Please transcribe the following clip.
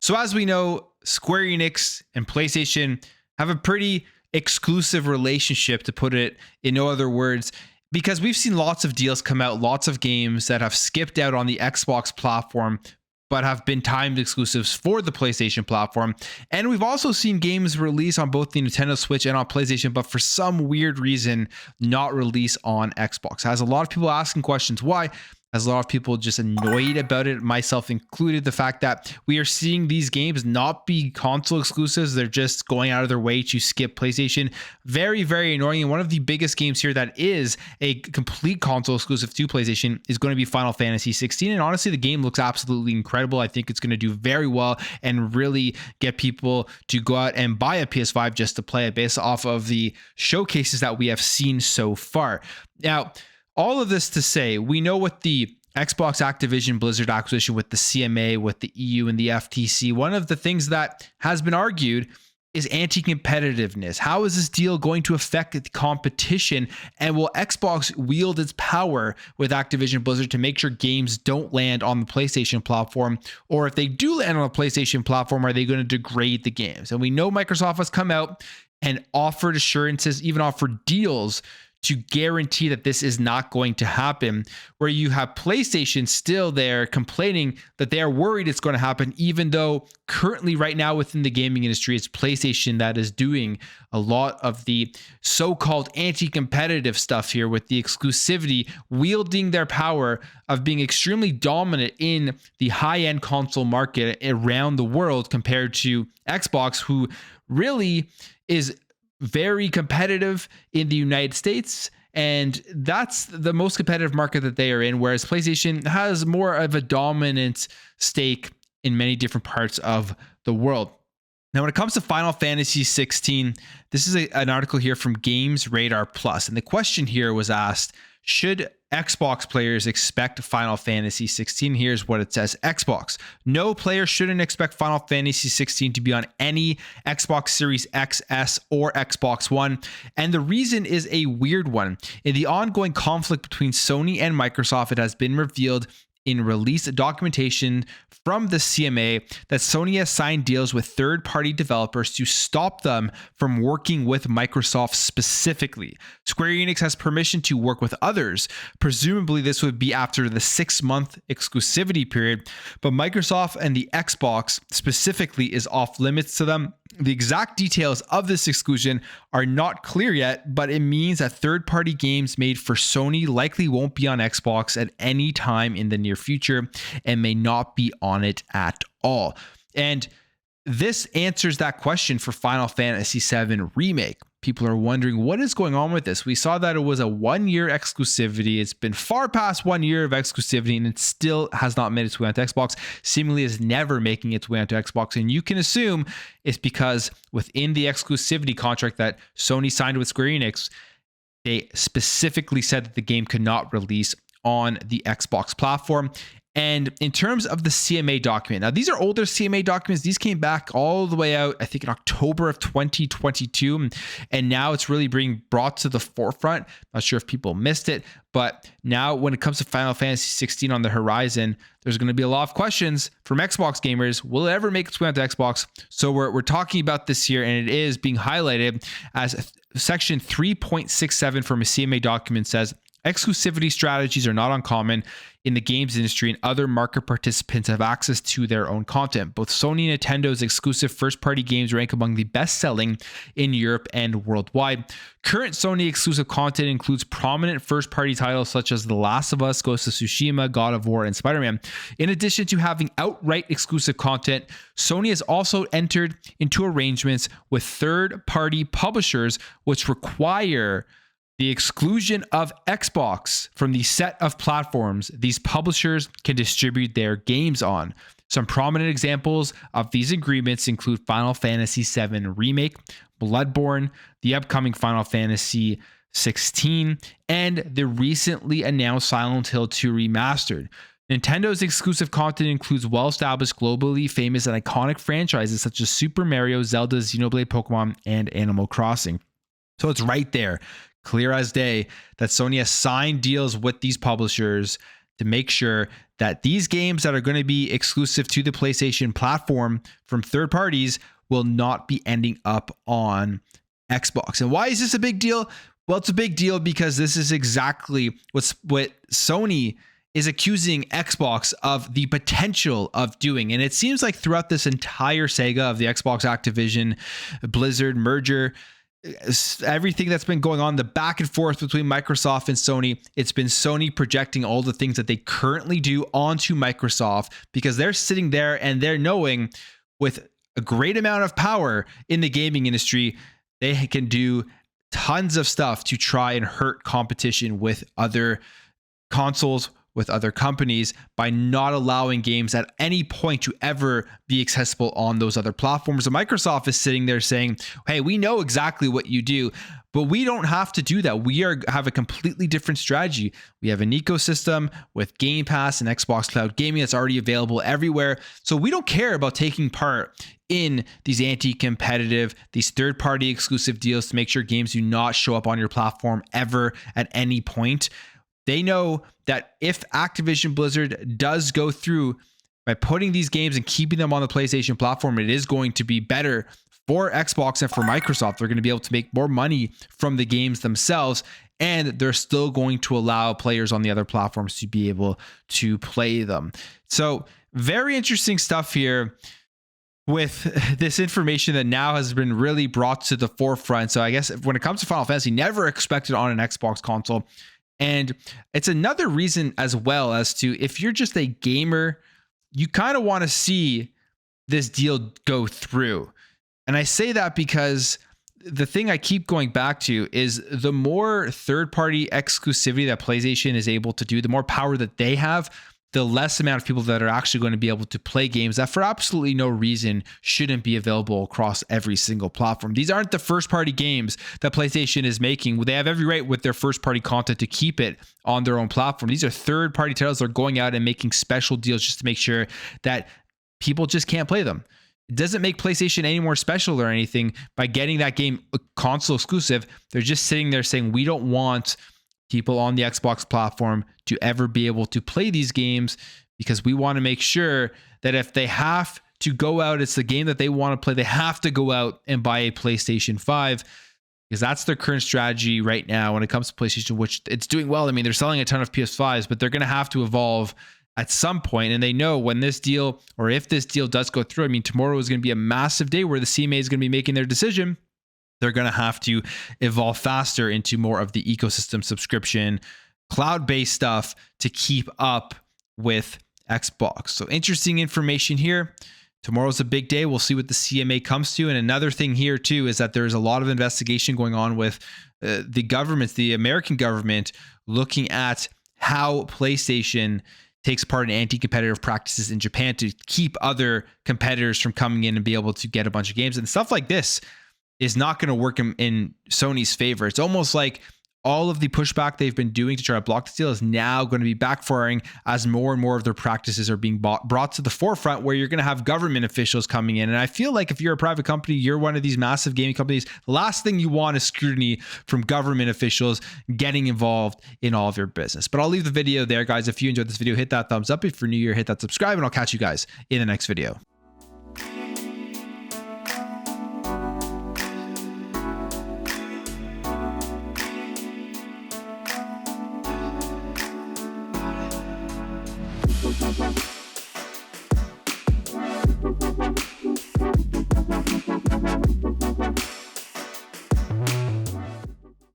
So as we know, Square Enix and PlayStation have a pretty exclusive relationship, to put it in no other words, because we've seen lots of deals come out, lots of games that have skipped out on the Xbox platform but have been timed exclusives for the PlayStation platform. And we've also seen games release on both the Nintendo Switch and on PlayStation, but for some weird reason, not release on Xbox. Has a lot of people asking questions why. Has a lot of people just annoyed about it, myself included. The fact that we are seeing these games not be console exclusives, they're just going out of their way to skip PlayStation. Very, very annoying. And one of the biggest games here that is a complete console exclusive to PlayStation is going to be Final Fantasy 16. And honestly, the game looks absolutely incredible. I think it's going to do very well and really get people to go out and buy a PS5 just to play it based off of the showcases that we have seen so far. Now, all of this to say, we know what the Xbox Activision Blizzard acquisition with the CMA, with the EU and the FTC, one of the things that has been argued is anti-competitiveness. How is this deal going to affect the competition? And will Xbox wield its power with Activision Blizzard to make sure games don't land on the PlayStation platform? Or if they do land on the PlayStation platform, are they going to degrade the games? And we know Microsoft has come out and offered assurances, even offered deals to guarantee that this is not going to happen, where you have PlayStation still there complaining that they are worried it's going to happen, even though currently right now within the gaming industry, it's PlayStation that is doing a lot of the so-called anti-competitive stuff here with the exclusivity, wielding their power of being extremely dominant in the high-end console market around the world compared to Xbox, who really is very competitive in the United States, and that's the most competitive market that they are in, whereas PlayStation has more of a dominant stake in many different parts of the world. Now, when it comes to Final Fantasy 16, this is an article here from Games Radar Plus, and the question here was asked, should Xbox players expect Final Fantasy 16? Here's what it says. Xbox. No player shouldn't expect Final Fantasy 16 to be on any Xbox Series X, S, or Xbox One. And the reason is a weird one. In the ongoing conflict between Sony and Microsoft, it has been revealed in release documentation from the CMA that Sony has signed deals with third-party developers to stop them from working with Microsoft specifically. Square Enix has permission to work with others. Presumably, this would be after the 6-month exclusivity period, but Microsoft and the Xbox specifically is off limits to them. The exact details of this exclusion are not clear yet, but it means that third-party games made for Sony likely won't be on Xbox at any time in the near future and may not be on it at all. And this answers that question for Final Fantasy VII Remake. People are wondering what is going on with this. We saw that it was a 1-year exclusivity. It's been far past 1 year of exclusivity, and it still has not made its way onto Xbox. Seemingly is never making its way onto Xbox. And you can assume it's because within the exclusivity contract that Sony signed with Square Enix, they specifically said that the game could not release on the Xbox platform. And in terms of the CMA document, now these are older CMA documents. These came back all the way out, I think in October of 2022. And now it's really being brought to the forefront. Not sure if people missed it, but now when it comes to Final Fantasy 16 on the horizon, there's going to be a lot of questions from Xbox gamers. Will it ever make its way onto Xbox? So we're talking about this here, and it is being highlighted as section 3.67 from a CMA document says, exclusivity strategies are not uncommon in the games industry, and other market participants have access to their own content. Both Sony and Nintendo's exclusive first-party games rank among the best-selling in Europe and worldwide. Current Sony exclusive content includes prominent first-party titles such as The Last of Us, Ghost of Tsushima, God of War, and Spider-Man. In addition to having outright exclusive content, Sony has also entered into arrangements with third-party publishers which require the exclusion of Xbox from the set of platforms these publishers can distribute their games on. Some prominent examples of these agreements include Final Fantasy VII Remake, Bloodborne, the upcoming Final Fantasy 16, and the recently announced Silent Hill 2 Remastered. Nintendo's exclusive content includes well-established, globally famous, and iconic franchises such as Super Mario, Zelda, Xenoblade, Pokemon, and Animal Crossing. So it's right there, clear as day, that Sony has signed deals with these publishers to make sure that these games that are going to be exclusive to the PlayStation platform from third parties will not be ending up on Xbox. And why is this a big deal? Well, it's a big deal because this is exactly what Sony is accusing Xbox of the potential of doing. And it seems like throughout this entire saga of the Xbox Activision Blizzard merger, everything that's been going on, the back and forth between Microsoft and Sony, it's been Sony projecting all the things that they currently do onto Microsoft because they're sitting there and they're knowing with a great amount of power in the gaming industry, they can do tons of stuff to try and hurt competition with other consoles, with other companies, by not allowing games at any point to ever be accessible on those other platforms. And Microsoft is sitting there saying, hey, we know exactly what you do, but we don't have to do that. We have a completely different strategy. We have an ecosystem with Game Pass and Xbox Cloud Gaming that's already available everywhere. So we don't care about taking part in these anti-competitive, these third-party exclusive deals to make sure games do not show up on your platform ever at any point. They know that if Activision Blizzard does go through by putting these games and keeping them on the PlayStation platform, it is going to be better for Xbox and for Microsoft. They're going to be able to make more money from the games themselves, and they're still going to allow players on the other platforms to be able to play them. So very interesting stuff here with this information that now has been really brought to the forefront. So I guess when it comes to Final Fantasy, never expected on an Xbox console. And it's another reason as well as to, if you're just a gamer, you kind of want to see this deal go through. And I say that because the thing I keep going back to is the more third-party exclusivity that PlayStation is able to do, the more power that they have, the less amount of people that are actually going to be able to play games that for absolutely no reason shouldn't be available across every single platform. These aren't the first-party games that PlayStation is making. They have every right with their first-party content to keep it on their own platform. These are third-party titles that are going out and making special deals just to make sure that people just can't play them. It doesn't make PlayStation any more special or anything by getting that game console exclusive. They're just sitting there saying, we don't want people on the Xbox platform to ever be able to play these games because we want to make sure that if they have to go out, it's the game that they want to play, they have to go out and buy a PlayStation 5 because that's their current strategy right now when it comes to PlayStation, which it's doing well. I mean, they're selling a ton of PS5s, but they're going to have to evolve at some point. And they know when this deal, or if this deal does go through, I mean, tomorrow is going to be a massive day where the CMA is going to be making their decision. They're going to have to evolve faster into more of the ecosystem subscription, cloud-based stuff to keep up with Xbox. So interesting information here. Tomorrow's a big day. We'll see what the CMA comes to. And another thing here too is that there's a lot of investigation going on with the governments, the American government, looking at how PlayStation takes part in anti-competitive practices in Japan to keep other competitors from coming in and be able to get a bunch of games. And stuff like this is not going to work in Sony's favor. It's almost like all of the pushback they've been doing to try to block this deal is now going to be backfiring as more and more of their practices are being brought to the forefront, where you're going to have government officials coming in. And I feel like if you're a private company, you're one of these massive gaming companies, the last thing you want is scrutiny from government officials getting involved in all of your business. But I'll leave the video there, guys. If you enjoyed this video, hit that thumbs up. If you're new here, hit that subscribe, and I'll catch you guys in the next video. Thank you.